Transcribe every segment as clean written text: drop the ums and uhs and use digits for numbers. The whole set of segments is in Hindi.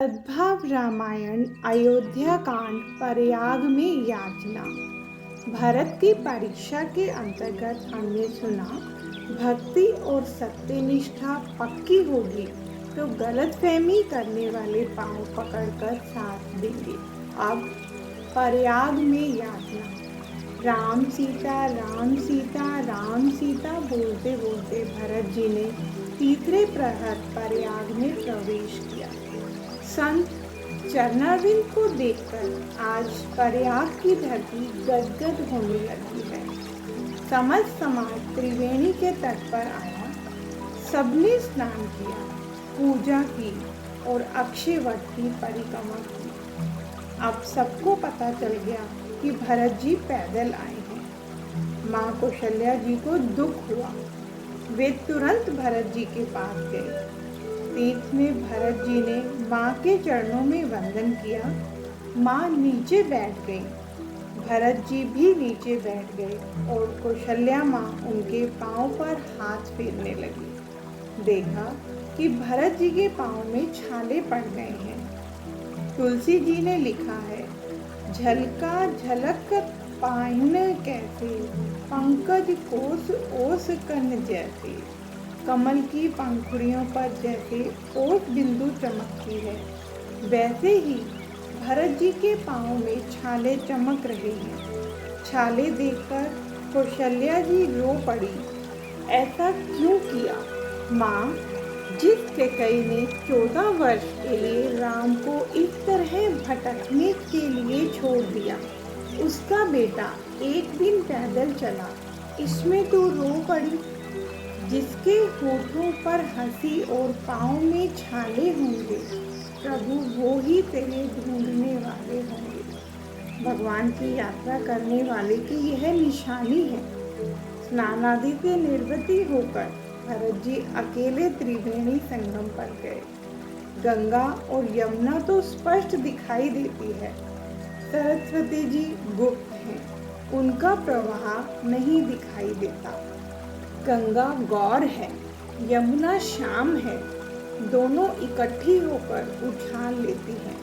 सद्भाव रामायण अयोध्या कांड प्रयाग में याचना। भरत की परीक्षा के अंतर्गत हमने सुना, भक्ति और सत्यनिष्ठा पक्की होगी तो गलतफहमी करने वाले पांव पकड़कर साथ देंगे। अब प्रयाग में याचना। राम सीता राम सीता राम सीता बोलते बोलते भरत जी ने तीसरे प्रहर प्रयाग में प्रवेश किया। संत चरणारविंद को देखकर आज प्रयाग की धरती गदगद होने लगी है। समस्त समाज त्रिवेणी के तट पर आया, सबने स्नान किया, पूजा की और अक्षय वट की परिक्रमा की। अब सबको पता चल गया कि भरत जी पैदल आए हैं। माँ कौशल्या जी को दुख हुआ, वे तुरंत भरत जी के पास गए। तीर्थ में भरत जी ने माँ के चरणों में वंदन किया। माँ नीचे बैठ गई, भरत जी भी नीचे बैठ गए और कौशल्या माँ उनके पाँव पर हाथ फेरने लगी। देखा कि भरत जी के पाँव में छाले पड़ गए हैं। तुलसी जी ने लिखा है, झलका झलक पाइन कैसे, पंकज कोस ओस कन जैसे। कमल की पंखुड़ियों पर जैसे ओस बिंदु चमकती है, वैसे ही भरत जी के पाँव में छाले चमक रहे हैं। छाले देखकर कौशल्या जी रो पड़ी। ऐसा क्यों किया? माँ, जिस कैकई ने 14 वर्ष के लिए राम को इस तरह भटकने के लिए छोड़ दिया, उसका बेटा एक दिन पैदल चला, इसमें तू रो पड़ी। जिसके होठों पर हंसी और पाँव में छाले होंगे, प्रभु वो ही तेरे ढूंढने वाले होंगे। भगवान की यात्रा करने वाले की यह निशानी है। स्नान आदि से निर्वृत्ति होकर भरत जी अकेले त्रिवेणी संगम पर गए। गंगा और यमुना तो स्पष्ट दिखाई देती है, सरस्वती जी गुप्त हैं, उनका प्रवाह नहीं दिखाई देता। गंगा गौर है, यमुना श्याम है, दोनों इकट्ठी होकर उछाल लेती हैं।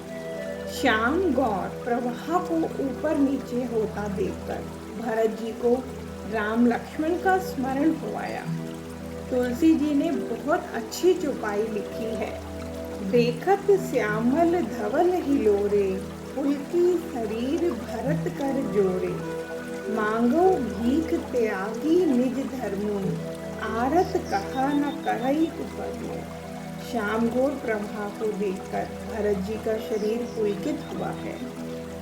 श्याम गौर प्रवाह को ऊपर नीचे होता देखकर भरत जी को राम लक्ष्मण का स्मरण हो आया। तुलसी जी ने बहुत अच्छी चौपाई लिखी है। देखत श्यामल धवल हिलोरे, पुलकी शरीर भरत कर जोरे। मांगो भीख त्यागी निज धर्मो, आरत कहा न करई उपद्रव। श्याम घोर प्रभा को देखकर भरत जी का शरीर पुलकित हुआ है।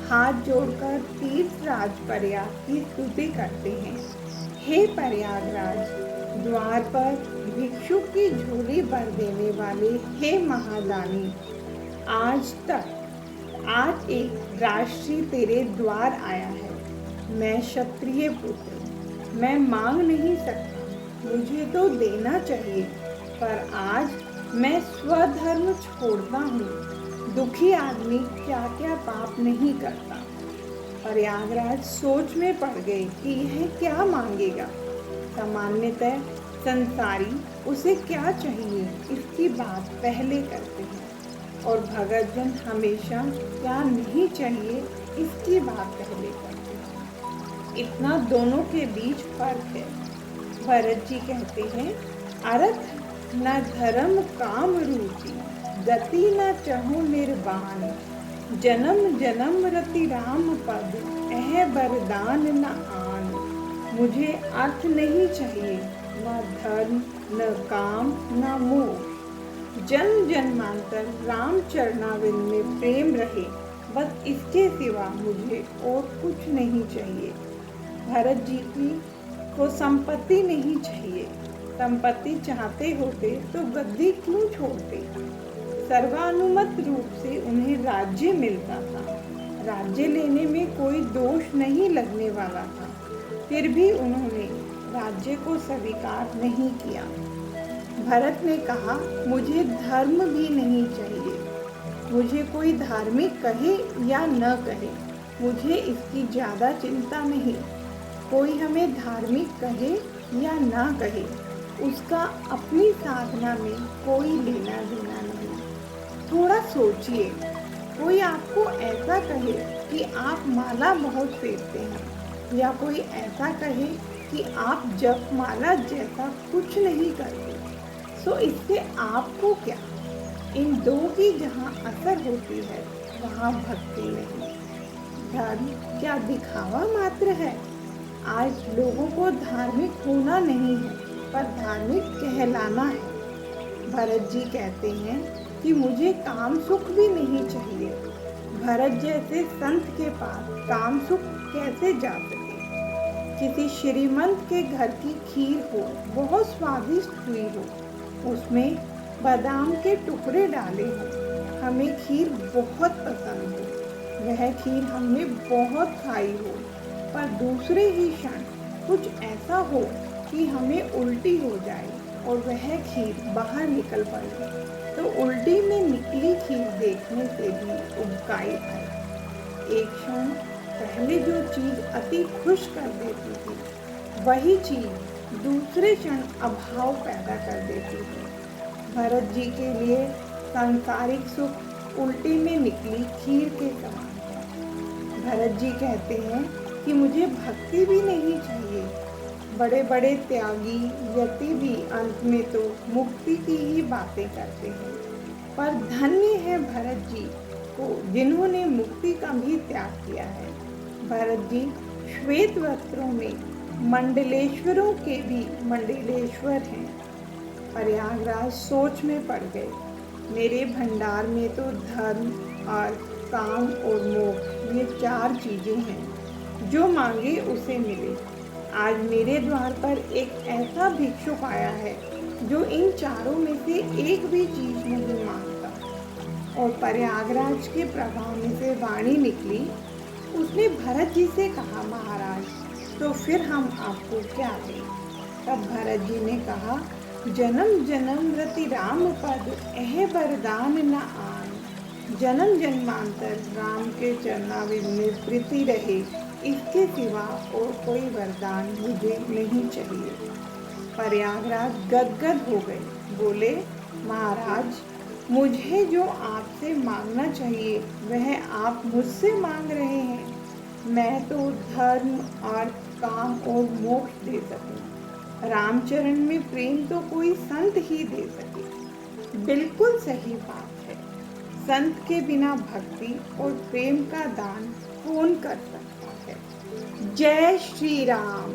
हाथ जोड़कर तीर्थराज प्रयाग की स्तुति करते हैं। हे प्रयागराज, द्वार पर भिक्षु की झोली भर देने वाले हे महादानी, आज एक राष्ट्री तेरे द्वार आया है। मैं क्षत्रिय पुत्र, मैं मांग नहीं सकता, मुझे तो देना चाहिए, पर आज मैं स्वधर्म छोड़ता हूँ। दुखी आदमी क्या क्या पाप नहीं करता। प्रयागराज सोच में पड़ गए कि यह क्या मांगेगा। सामान्यतः संसारी उसे क्या चाहिए इसकी बात पहले करते हैं, और भगतजन हमेशा क्या नहीं चाहिए इसकी बात पहले करते हैं। इतना दोनों के बीच फर्क है। भरत जी कहते हैं, अरथ न धर्म काम रूचि, गति न चहु निर्वाण। जन्म जन्म रति राम पद, एह वरदान न आन। मुझे अर्थ नहीं चाहिए, न धर्म न काम न मोह। जन्म जन्मांतर राम चरणारविंद में प्रेम रहे, बस इसके सिवा मुझे और कुछ नहीं चाहिए। भरत जी को संपत्ति नहीं चाहिए। संपत्ति चाहते होते तो गद्दी क्यों छोड़ते? सर्वानुमत रूप से उन्हें राज्य मिलता था। राज्य लेने में कोई दोष नहीं लगने वाला था, फिर भी उन्होंने राज्य को स्वीकार नहीं किया। भरत ने कहा, मुझे धर्म भी नहीं चाहिए। मुझे कोई धार्मिक कहे या न कहे, मुझे इसकी ज़्यादा चिंता नहीं। कोई हमें धार्मिक कहे या ना कहे, उसका अपनी साधना में कोई लेना देना नहीं। थोड़ा सोचिए, कोई आपको ऐसा कहे कि आप माला बहुत फेरते हैं या कोई ऐसा कहे कि आप जप माला जैसा कुछ नहीं करते, तो इससे आपको क्या? इन दो की जहाँ असर होती है वहाँ भक्ति नहीं। धर्म क्या दिखावा मात्र है? आज लोगों को धार्मिक होना नहीं है, पर धार्मिक कहलाना है। भरत जी कहते हैं कि मुझे काम सुख भी नहीं चाहिए। भरत जैसे संत के पास काम सुख कैसे जा सके? किसी श्रीमंत के घर की खीर हो, बहुत स्वादिष्ट हुई हो, उसमें बादाम के टुकड़े डाले हों, हमें खीर बहुत पसंद हो, वह खीर हमने बहुत खाई हो, पर दूसरे ही क्षण कुछ ऐसा हो कि हमें उल्टी हो जाए और वह खीर बाहर निकल पड़े, तो उल्टी में निकली खीर देखने से भी उबकाई आए। एक क्षण पहले जो चीज अति खुश कर देती थी, वही चीज दूसरे क्षण अभाव पैदा कर देती है। भरत जी के लिए सांसारिक सुख उल्टी में निकली खीर के समान है। भरत जी कहते हैं कि मुझे भक्ति भी नहीं चाहिए। बड़े बड़े त्यागी यति भी अंत में तो मुक्ति की ही बातें करते हैं, पर धन्य है भरत जी को जिन्होंने मुक्ति का भी त्याग किया है। भरत जी श्वेत वस्त्रों में मंडलेश्वरों के भी मंडलेश्वर हैं। प्रयागराज सोच में पड़ गए। मेरे भंडार में तो धर्म, अर्थ, काम और मोक्ष ये 4 चीजें हैं, जो मांगे उसे मिले। आज मेरे द्वार पर एक ऐसा भिक्षुक आया है जो इन चारों में से एक भी चीज नहीं मांगता। और प्रयागराज के प्रभाव में से वाणी निकली। उसने भरत जी से कहा, महाराज तो फिर हम आपको क्या दें? तब भरत जी ने कहा, जन्म जन्म रति राम पद एह वरदान न आन। जन्म जन्मांतर राम के चरणाविंद में प्रीति रहे, इसके सिवा और कोई वरदान मुझे नहीं चाहिए। प्रयागराज गदगद हो गए, बोले, महाराज मुझे जो आपसे मांगना चाहिए वह आप मुझसे मांग रहे हैं। मैं तो धर्म, अर्थ, काम और मोक्ष दे सकूं। रामचरण में प्रेम तो कोई संत ही दे सके। बिल्कुल सही बात है। संत के बिना भक्ति और प्रेम का दान कौन कर सकता है? जय श्री राम।